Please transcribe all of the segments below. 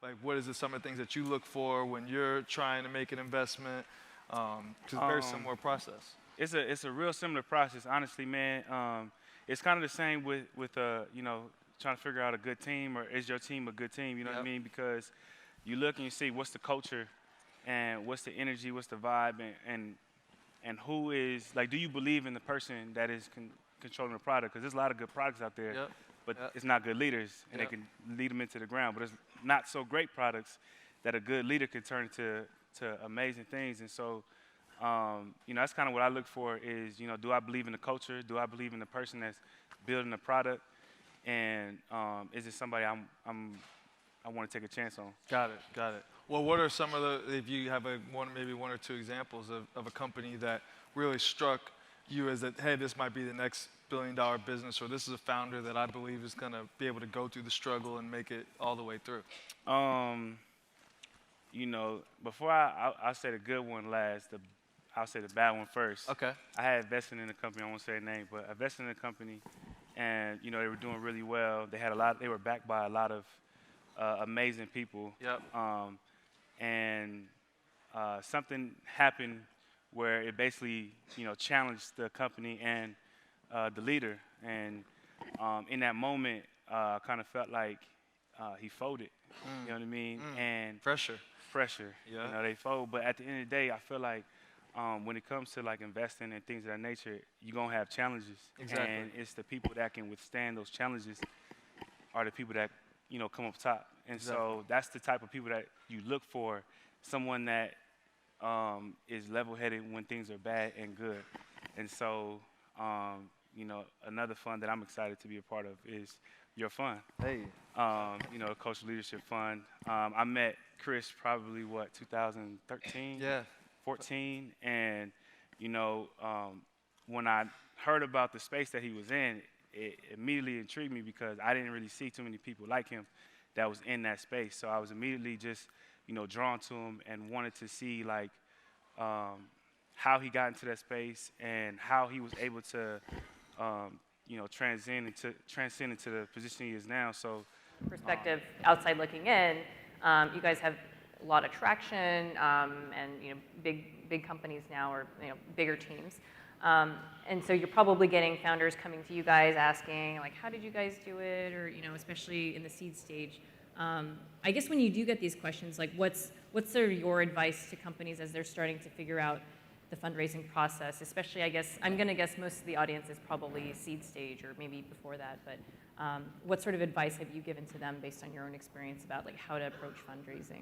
Like, what is some of the things that you look for when you're trying to make an investment? Because it's a very similar process. It's a real similar process, honestly, man. It's kind of the same with you know, trying to figure out a good team, or is your team a good team? You know what I mean? Because you look and you see what's the culture, and what's the energy, what's the vibe, and who is, like, do you believe in the person that is controlling the product? Because there's a lot of good products out there, but it's not good leaders, and they can lead them into the ground. But it's not so great products that a good leader can turn to amazing things. And so, you know, that's kind of what I look for is, you know, do I believe in the culture? Do I believe in the person that's building the product? And is it somebody I want to take a chance on? Got it. Well, what are some of the, if you have maybe one or two examples of a company that really struck you as that, hey, this might be the next billion-dollar business, or this is a founder that I believe is going to be able to go through the struggle and make it all the way through? You know, before I'll say the good one last, I'll say the bad one first. Okay. I had invested in a company, I won't say a name, but I invested in a company, and, you know, they were doing really well. They were backed by a lot of amazing people. Yep. And something happened where it basically, you know, challenged the company and the leader. And in that moment, I kind of felt like he folded. You know what I mean? And pressure. Yeah. You know, they fold. But at the end of the day, I feel like when it comes to like investing and things of that nature, you're gonna have challenges. Exactly. And it's the people that can withstand those challenges are the people that, you know, come up top. And so that's the type of people that you look for, someone that is level-headed when things are bad and good. And so, you know, another fund that I'm excited to be a part of is your fund. Hey. You know, the Cultural Leadership Fund. I met Chris probably, 2013? Yeah. 14. And, you know, when I heard about the space that he was in, it immediately intrigued me because I didn't really see too many people like him that was in that space. So I was immediately just, you know, drawn to him and wanted to see, like, how he got into that space and how he was able to, you know, transcend into the position he is now. So, perspective, outside looking in, you guys have a lot of traction, and, you know, big companies now, or, you know, bigger teams. And so you're probably getting founders coming to you guys asking, like, how did you guys do it? Or, you know, especially in the seed stage. I guess when you do get these questions, like, what's sort of your advice to companies as they're starting to figure out the fundraising process? Especially, I guess, I'm going to guess most of the audience is probably seed stage or maybe before that. But what sort of advice have you given to them based on your own experience about, like, how to approach fundraising?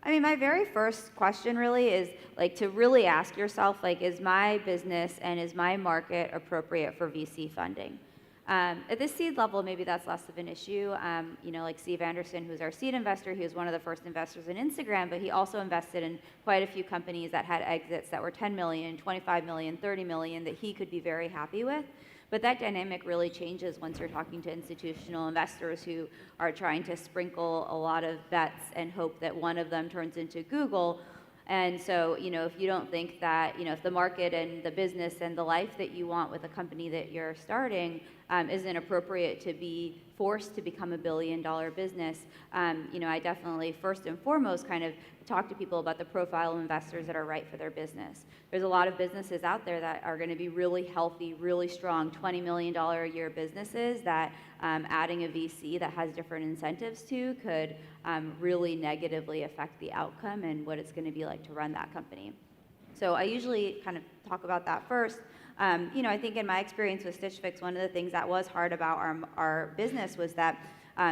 I mean, my very first question really is, like, to really ask yourself, like, is my business and is my market appropriate for VC funding? At this seed level, maybe that's less of an issue. You know, like Steve Anderson, who's our seed investor, he was one of the first investors in Instagram, but he also invested in quite a few companies that had exits that were 10 million, 25 million, 30 million that he could be very happy with. But that dynamic really changes once you're talking to institutional investors who are trying to sprinkle a lot of bets and hope that one of them turns into Google. And so, you know, if you don't think that, you know, if the market and the business and the life that you want with a company that you're starting isn't appropriate to be forced to become a billion-dollar business, you know, I definitely first and foremost kind of talk to people about the profile of investors that are right for their business. There's a lot of businesses out there that are going to be really healthy, really strong, $20 million a year businesses that adding a VC that has different incentives to could really negatively affect the outcome and what it's going to be like to run that company. So I usually kind of talk about that first. You know, I think in my experience with Stitch Fix, one of the things that was hard about our business was that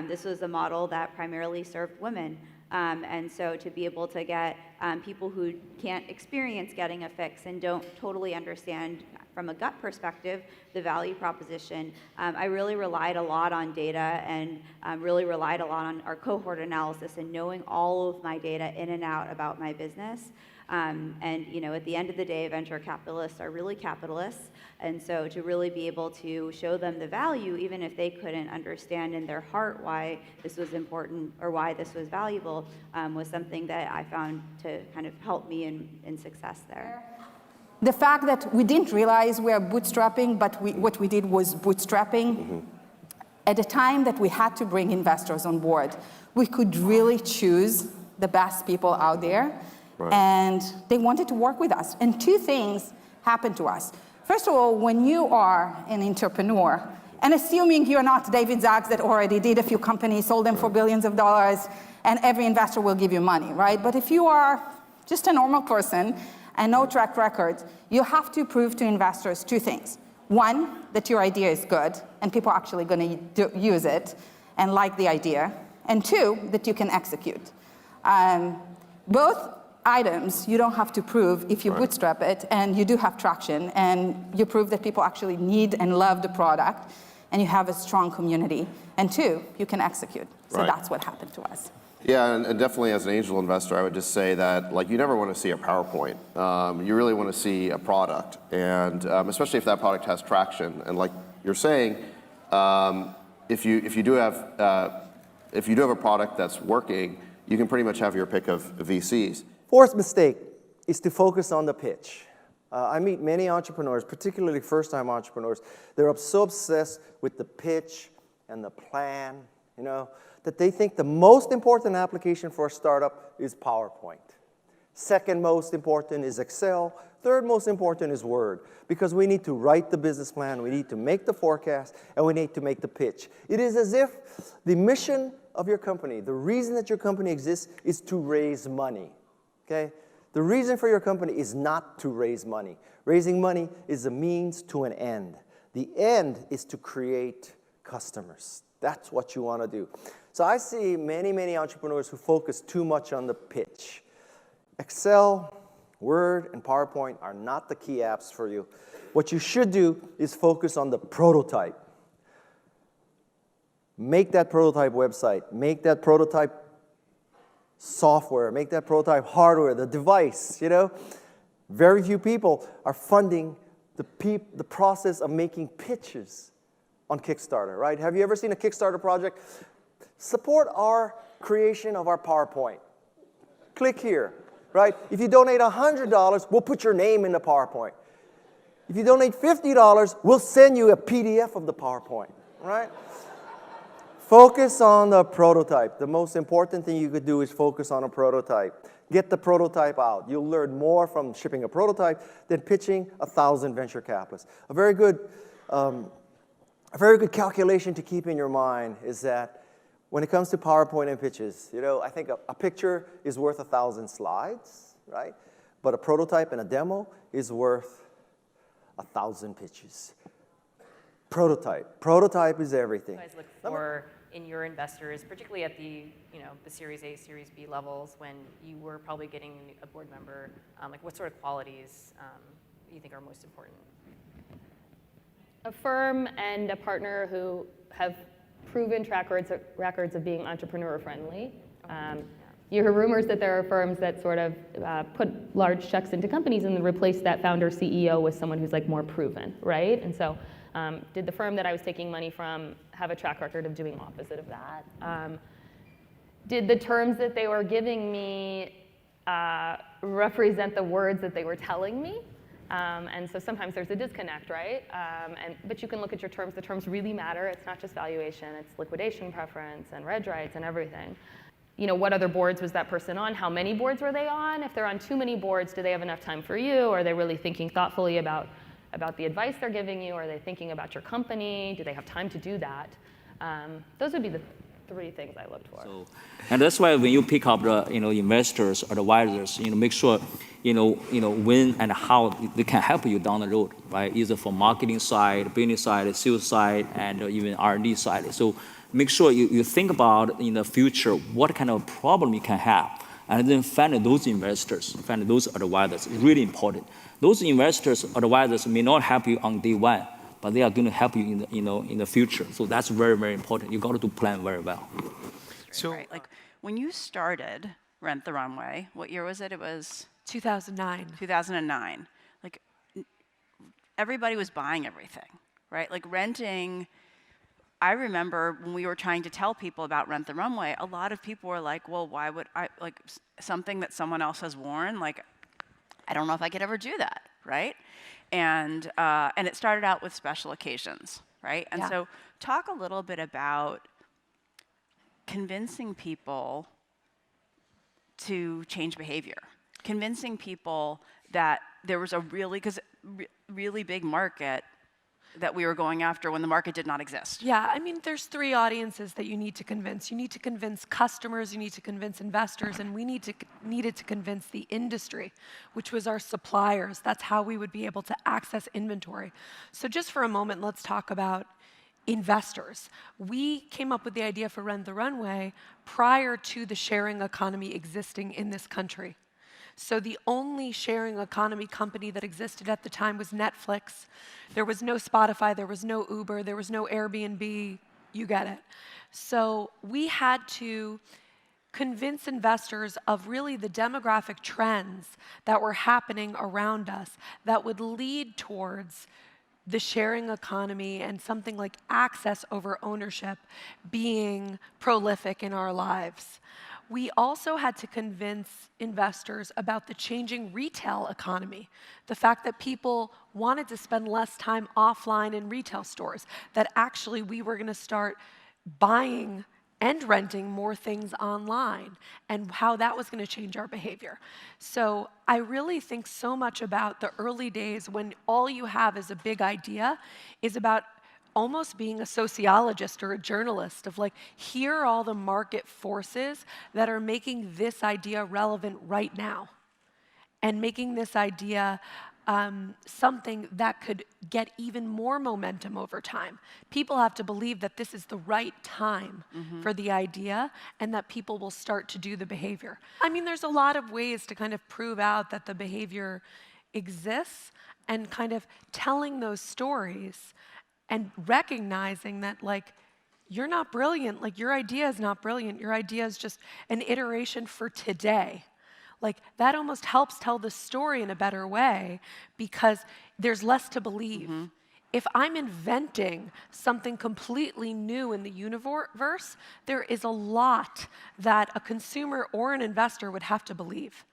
this was a model that primarily served women. And so to be able to get people who can't experience getting a fix and don't totally understand from a gut perspective the value proposition, I really relied a lot on data and really relied a lot on our cohort analysis and knowing all of my data in and out about my business. And, you know, at the end of the day, venture capitalists are really capitalists. And so to really be able to show them the value, even if they couldn't understand in their heart why this was important or why this was valuable, was something that I found to kind of help me in success there. The fact that we didn't realize we are bootstrapping, but what we did was bootstrapping, at the time that we had to bring investors on board, we could really choose the best people out there, and they wanted to work with us. And two things happened to us. First of all, when you are an entrepreneur, and assuming you're not David Zacks that already did a few companies, sold them for billions of dollars, and every investor will give you money, right? But if you are just a normal person and no track record, you have to prove to investors two things. One, that your idea is good, and people are actually going to use it and like the idea. And two, that you can execute. Both items you don't have to prove if you bootstrap it, and you do have traction, and you prove that people actually need and love the product, and you have a strong community. And two, you can execute. So that's what happened to us. Yeah, and definitely as an angel investor, I would just say that like you never want to see a PowerPoint. You really want to see a product, and especially if that product has traction. And like you're saying, if you do have a product that's working, you can pretty much have your pick of VCs. Fourth mistake is to focus on the pitch. I meet many entrepreneurs, particularly first-time entrepreneurs. They're so obsessed with the pitch and the plan, that they think the most important application for a startup is PowerPoint. Second most important is Excel. Third most important is Word, because we need to write the business plan, we need to make the forecast, and we need to make the pitch. It is as if the mission of your company, the reason that your company exists, is to raise money. Okay? The reason for your company is not to raise money. Raising money is a means to an end. The end is to create customers. That's what you want to do. So I see many, many entrepreneurs who focus too much on the pitch. Excel, Word, and PowerPoint are not the key apps for you. What you should do is focus on the prototype. Make that prototype website. Make that prototype software. Make that prototype hardware, the device, Very few people are funding the process of making pitches on Kickstarter, right? Have you ever seen a Kickstarter project? Support our creation of our PowerPoint. Click here, right? If you donate $100, we'll put your name in the PowerPoint. If you donate $50, we'll send you a PDF of the PowerPoint, right? Focus on the prototype. The most important thing you could do is focus on a prototype. Get the prototype out. You'll learn more from shipping a prototype than pitching 1,000 venture capitalists. A very good calculation to keep in your mind is that when it comes to PowerPoint and pitches, I think a picture is worth 1,000 slides, right? But a prototype and a demo is worth 1,000 pitches. Prototype is everything. You guys look for in your investors, particularly at the the Series A, Series B levels, when you were probably getting a board member, like what sort of qualities you think are most important? A firm and a partner who have proven track records of being entrepreneur friendly. You hear rumors that there are firms that sort of put large checks into companies and then replace that founder CEO with someone who's like more proven, right? And so did the firm that I was taking money from have a track record of doing opposite of that? Did the terms that they were giving me represent the words that they were telling me? And so sometimes there's a disconnect, right? But you can look at your terms. The terms really matter. It's not just valuation. It's liquidation preference and reg rights and everything. What other boards was that person on? How many boards were they on? If they're on too many boards, do they have enough time for you? Are they really thinking thoughtfully about the advice they're giving you? Are they thinking about your company? Do they have time to do that? Those would be the three things I looked for. So, and that's why when you pick up the investors or advisors, make sure when and how they can help you down the road, right? Either from marketing side, business side, sales side, and even R&D side. So make sure you think about in the future what kind of problem you can have, and then find those investors, find those advisors. It's really important. Those investors, advisors may not help you on day one, but they are going to help you in the future. So that's very, very important. You got to plan very well. So, right. Like when you started Rent the Runway, what year was it? It was 2009. 2009. Like everybody was buying everything, right? Like renting. I remember when we were trying to tell people about Rent the Runway, a lot of people were like, well, why would I, like something that someone else has worn, like, I don't know if I could ever do that, right? And it started out with special occasions, right? And Yeah. so talk a little bit about convincing people to change behavior, convincing people that there was a really big market that we were going after when the market did not exist. Yeah, I mean, there's three audiences that you need to convince. You need to convince customers, you need to convince investors, and we needed to convince the industry, which was our suppliers. That's how we would be able to access inventory. So just for a moment, let's talk about investors. We came up with the idea for Rent the Runway prior to the sharing economy existing in this country. So the only sharing economy company that existed at the time was Netflix. There was no Spotify, there was no Uber, there was no Airbnb, you get it. So we had to convince investors of really the demographic trends that were happening around us that would lead towards the sharing economy and something like access over ownership being prolific in our lives. We also had to convince investors about the changing retail economy, the fact that people wanted to spend less time offline in retail stores, that actually we were going to start buying and renting more things online, and how that was going to change our behavior. So I really think so much about the early days when all you have is a big idea, is about almost being a sociologist or a journalist of like, here are all the market forces that are making this idea relevant right now and making this idea something that could get even more momentum over time. People have to believe that this is the right time for the idea and that people will start to do the behavior. I mean, there's a lot of ways to kind of prove out that the behavior exists, and kind of telling those stories and recognizing that, like, you're not brilliant, like your idea is not brilliant, your idea is just an iteration for today. Like, that almost helps tell the story in a better way because there's less to believe. If I'm inventing something completely new in the universe, there is a lot that a consumer or an investor would have to believe.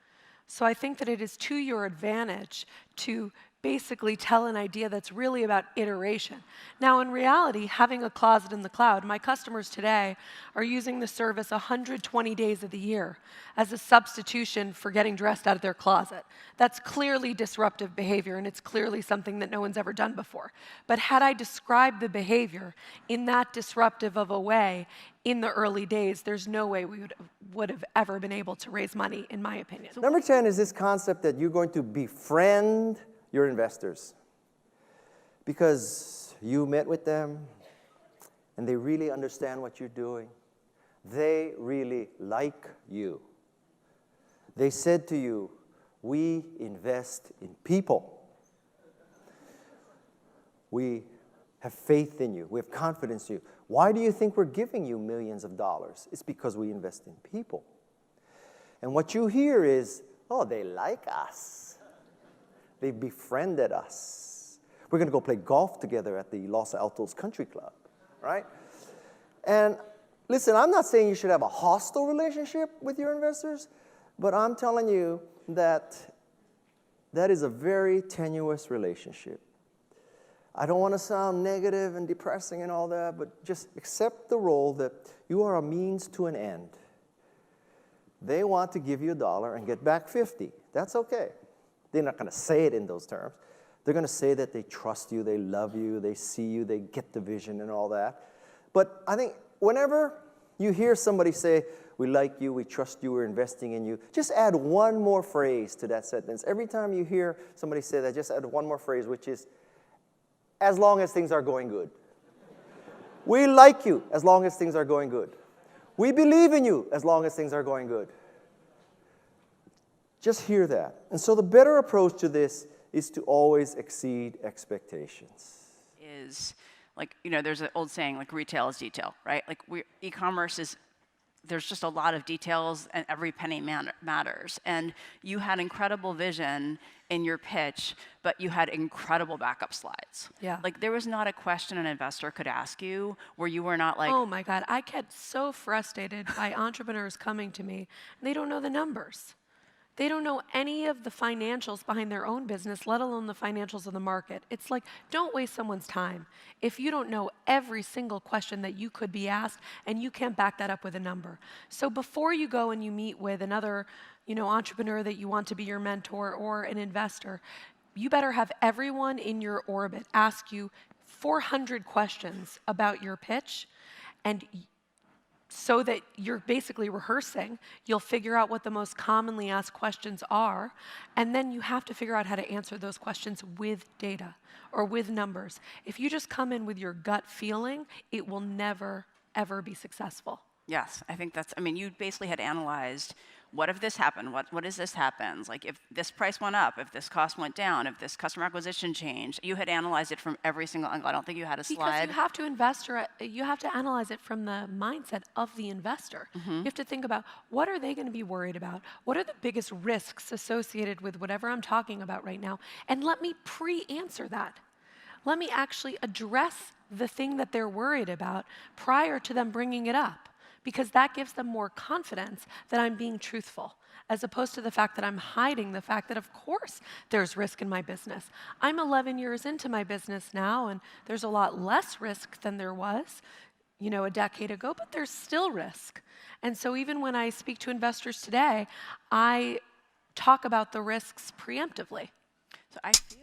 So I think that it is to your advantage to basically tell an idea that's really about iteration. Now, in reality, having a closet in the cloud, my customers today are using the service 120 days of the year as a substitution for getting dressed out of their closet. That's clearly disruptive behavior, and it's clearly something that no one's ever done before. But had I described the behavior in that disruptive of a way in the early days, there's no way we would have ever been able to raise money, in my opinion. Number 10 is this concept that you're going to befriend your investors because you met with them and they really understand what you're doing. They really like you. They said to you, we invest in people. We have faith in you. We have confidence in you. Why do you think we're giving you millions of dollars? It's because we invest in people. And what you hear is, oh, they like us. They befriended us. We're going to go play golf together at the Los Altos Country Club, right? And listen, I'm not saying you should have a hostile relationship with your investors, but I'm telling you that that is a very tenuous relationship. I don't want to sound negative and depressing and all that, but just accept the role that you are a means to an end. They want to give you $1 and get back 50. That's okay. They're not going to say it in those terms. They're going to say that they trust you, they love you, they see you, they get the vision and all that. But I think whenever you hear somebody say, we like you, we trust you, we're investing in you, just add one more phrase to that sentence. Every time you hear somebody say that, just add one more phrase, which is, as long as things are going good. We like you as long as things are going good. We believe in you as long as things are going good. Just hear that. And so the better approach to this is to always exceed expectations. Is like, you know, there's an old saying, like, retail is detail, right? Like, e-commerce is, there's just a lot of details and every penny matters. And you had incredible vision in your pitch, but you had incredible backup slides. Yeah. Like, there was not a question an investor could ask you where you were not like, Oh my God, I get so frustrated by entrepreneurs coming to me and they don't know the numbers. They don't know any of the financials behind their own business, let alone the financials of the market. It's like, don't waste someone's time if you don't know every single question that you could be asked and you can't back that up with a number. So before you go and you meet with another, entrepreneur that you want to be your mentor or an investor, you better have everyone in your orbit ask you 400 questions about your pitch, and so that you're basically rehearsing, you'll figure out what the most commonly asked questions are, and then you have to figure out how to answer those questions with data or with numbers. If you just come in with your gut feeling, it will never, ever be successful. Yes, I think that's, you basically had analyzed, what if this happened? What if this happens? Like if this price went up, if this cost went down, if this customer acquisition changed, you had analyzed it from every single angle. I don't think you had a slide. Because you have to analyze it from the mindset of the investor. You have to think about, what are they going to be worried about? What are the biggest risks associated with whatever I'm talking about right now? And let me pre-answer that. Let me actually address the thing that they're worried about prior to them bringing it up, because that gives them more confidence that I'm being truthful, as opposed to the fact that I'm hiding the fact that, of course, there's risk in my business. I'm 11 years into my business now, and there's a lot less risk than there was, a decade ago, but there's still risk. And so even when I speak to investors today, I talk about the risks preemptively. So I feel